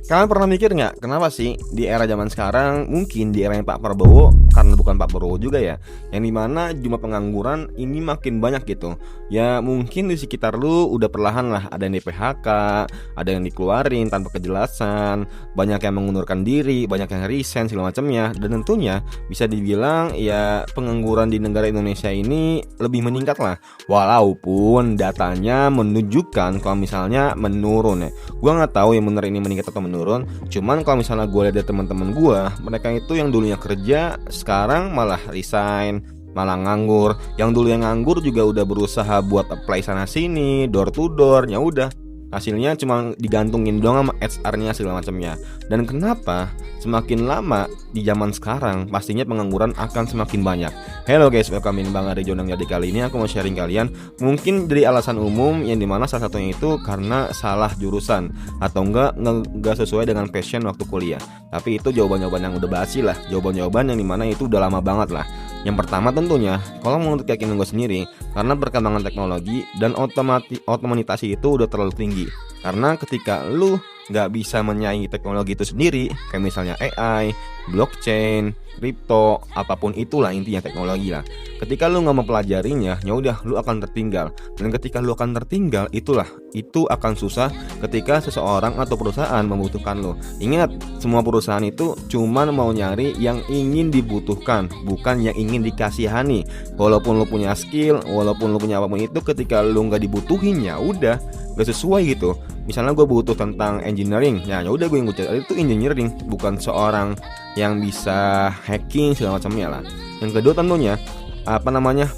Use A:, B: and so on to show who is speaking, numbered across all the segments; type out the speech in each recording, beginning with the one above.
A: Kalian pernah mikir nggak, kenapa sih di era zaman sekarang, mungkin di eranya Pak Prabowo, karena bukan Pak Prabowo juga ya, yang dimana jumlah pengangguran ini makin banyak gitu. Ya mungkin di sekitar lu udah perlahan lah ada yang di PHK, ada yang dikeluarin tanpa kejelasan, banyak yang mengundurkan diri, banyak yang resign segala macamnya. Dan tentunya bisa dibilang ya pengangguran di negara Indonesia ini lebih meningkat lah. Walaupun datanya menunjukkan kalau misalnya menurun ya. Gua nggak tahu yang bener ini meningkat atau menurun. Cuman kalau misalnya gue lihat dari teman-teman gue, mereka itu yang dulunya kerja sekarang malah resign, malah nganggur. Yang dulu yang nganggur juga udah berusaha buat apply sana sini, door to door, ya udah hasilnya cuma digantungin doang sama HR-nya segala macamnya. Dan kenapa semakin lama di zaman sekarang pastinya pengangguran akan semakin banyak. Hello guys, welcome in Bang Ari Jonang. Jadi kali ini aku mau sharing kalian mungkin dari alasan umum yang dimana salah satunya itu karena salah jurusan atau enggak sesuai dengan passion waktu kuliah. Tapi itu jawaban-jawaban yang udah basi lah, jawaban-jawaban yang dimana itu udah lama banget lah. Yang pertama tentunya, kalau menurut keyakinan gue sendiri, karena perkembangan teknologi dan otomatisasi itu udah terlalu tinggi. Karena ketika lu nggak bisa menyaingi teknologi itu sendiri, kayak misalnya AI, blockchain, kripto, apapun itulah intinya teknologi lah. Ketika lu nggak mempelajarinya, ya udah lu akan tertinggal. Dan ketika lu akan tertinggal, itu akan susah ketika seseorang atau perusahaan membutuhkan lu. Ingat, semua perusahaan itu cuman mau nyari yang ingin dibutuhkan, bukan yang ingin dikasihani. Walaupun lu punya skill, walaupun lu punya apapun itu, ketika lu nggak dibutuhin, ya udah gak sesuai gitu. Misalnya gue butuh tentang engineering, ya udah gue yang gue cari itu engineering, bukan seorang yang bisa hacking segala macamnya lah. Yang kedua tentunya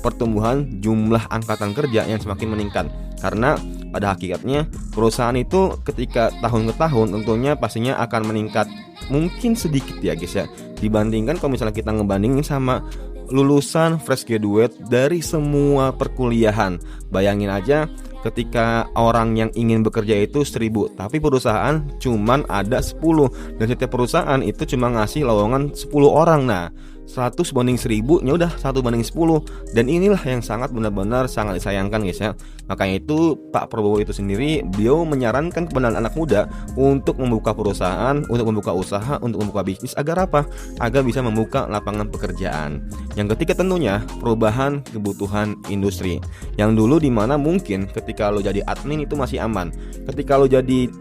A: pertumbuhan jumlah angkatan kerja yang semakin meningkat. Karena pada hakikatnya perusahaan itu ketika tahun ke tahun tentunya pastinya akan meningkat, mungkin sedikit ya guys ya, dibandingkan kalau misalnya kita ngebandingin sama lulusan fresh graduate dari semua perkuliahan. Bayangin aja ketika orang yang ingin bekerja itu 1000, tapi perusahaan cuman ada 10, dan setiap perusahaan itu cuma ngasih lowongan 10 orang. Nah 100 banding 1000, ya udah 1 banding 10. Dan inilah yang sangat benar-benar sangat disayangkan guys ya. Makanya itu Pak Prabowo itu sendiri, beliau menyarankan kepada anak muda untuk membuka perusahaan, untuk membuka usaha, untuk membuka bisnis. Agar apa? Agar bisa membuka lapangan pekerjaan. Yang ketiga tentunya perubahan kebutuhan industri. Yang dulu dimana mungkin ketika lo jadi admin itu masih aman, ketika lo jadi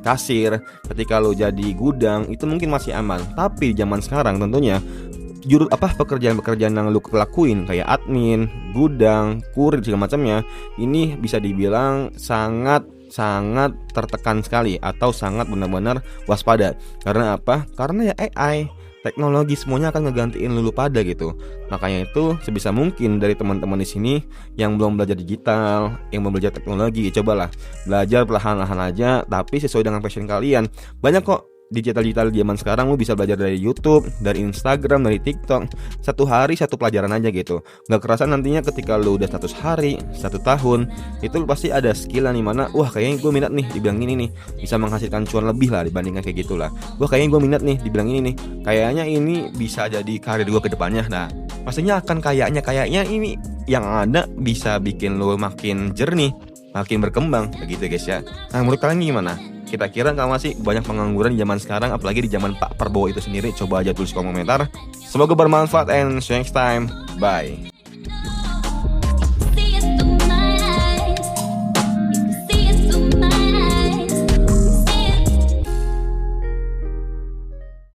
A: kasir, ketika lo jadi gudang itu mungkin masih aman. Tapi zaman sekarang tentunya pekerjaan-pekerjaan yang lu lakuin kayak admin, gudang, kurir segala macamnya, ini bisa dibilang sangat tertekan sekali atau sangat benar-benar waspada. Karena apa? Karena ya AI, teknologi semuanya akan ngegantiin lu pada gitu. Makanya itu sebisa mungkin dari teman-teman di sini yang belum belajar digital, yang mau belajar teknologi, cobalah belajar perlahan-lahan aja tapi sesuai dengan passion kalian. Banyak kok digital zaman sekarang, lu bisa belajar dari YouTube, dari Instagram, dari TikTok. Satu hari satu pelajaran aja gitu. Gak kerasa nantinya ketika lu udah 100 hari, 1 tahun, itu lu pasti ada skill nih mana, wah kayaknya gue minat nih dibilang ini nih, bisa menghasilkan cuan lebih lah dibandingkan kayak gitulah. Wah kayaknya gue minat nih dibilang ini nih, kayaknya ini bisa jadi karir gue ke depannya. Nah pastinya akan kayaknya ini yang ada bisa bikin lu makin jernih, makin berkembang begitu guys ya. Nah menurut kalian gimana? Kita kira nggak masih banyak pengangguran di zaman sekarang, apalagi di zaman Pak Prabowo itu sendiri? Coba aja tulis komentar. Semoga bermanfaat and see you next time. Bye.